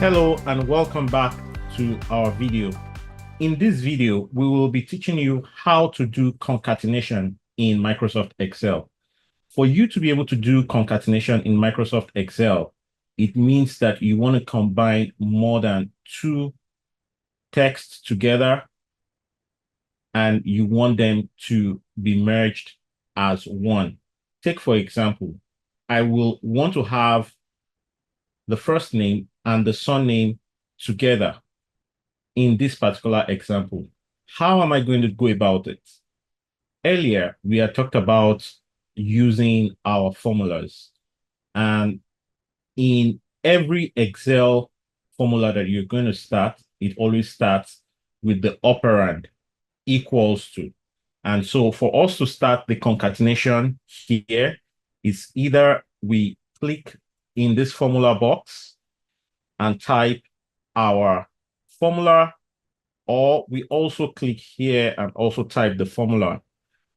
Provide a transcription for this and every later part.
Hello and welcome back to our video. In this video, we will be teaching you how to do concatenation in Microsoft Excel. For you to be able to do concatenation in Microsoft Excel, it means that you want to combine more than two texts together and you want them to be merged as one. Take, for example, I will want to have the first name and the surname together in this particular example. How am I going to go about it? Earlier, we had talked about using our formulas. And in every Excel formula that you're going to start, it always starts with the operand equals to. And so for us to start the concatenation here, it's either we click in this formula box and type our formula, or we also click here and also type the formula.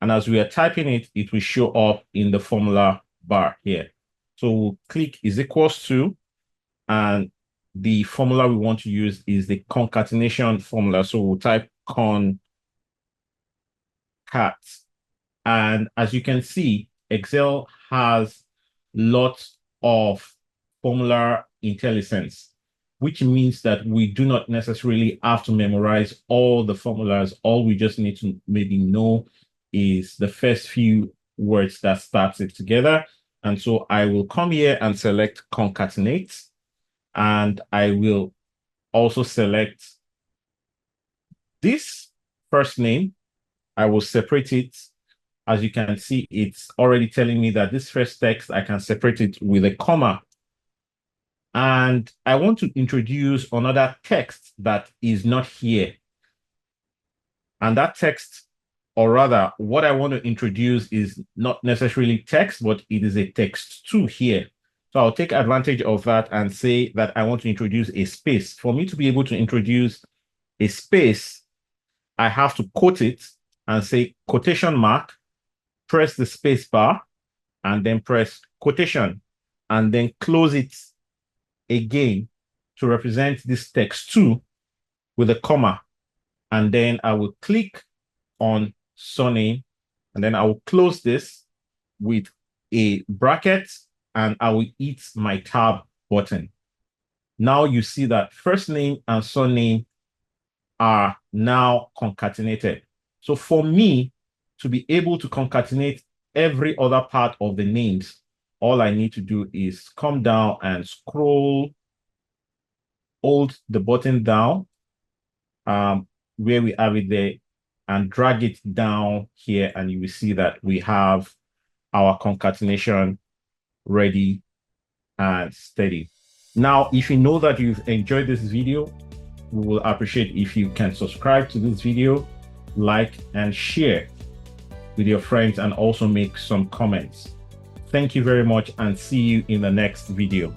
And as we are typing it, it will show up in the formula bar here. So we'll click is equals to, and the formula we want to use is the concatenation formula. So we'll type concat. And as you can see, Excel has lots of formula intelligence, which means that we do not necessarily have to memorize all the formulas. All we just need to maybe know is the first few words that starts it together. And so I will come here and select concatenate, and I will also select this first name. I will separate it. As you can see, it's already telling me that this first text, I can separate it with a comma. And I want to introduce another text that is not here. And that text, or rather, what I want to introduce is not necessarily text, but it is a text too here. So I'll take advantage of that and say that I want to introduce a space. For me to be able to introduce a space, I have to quote it and say quotation mark, press the space bar, and then press quotation, and then close it again to represent this text too with a comma. And then I will click on surname, and then I will close this with a bracket, and I will hit my tab button. Now you see that first name and surname are now concatenated. So for me to be able to concatenate every other part of the names, all I need to do is come down and scroll, hold the button down where we have it there, and drag it down here, and you will see that we have our concatenation ready and steady. Now, if you know that you've enjoyed this video, we will appreciate if you can subscribe to this video, like and share with your friends, and also make some comments. Thank you very much, and see you in the next video.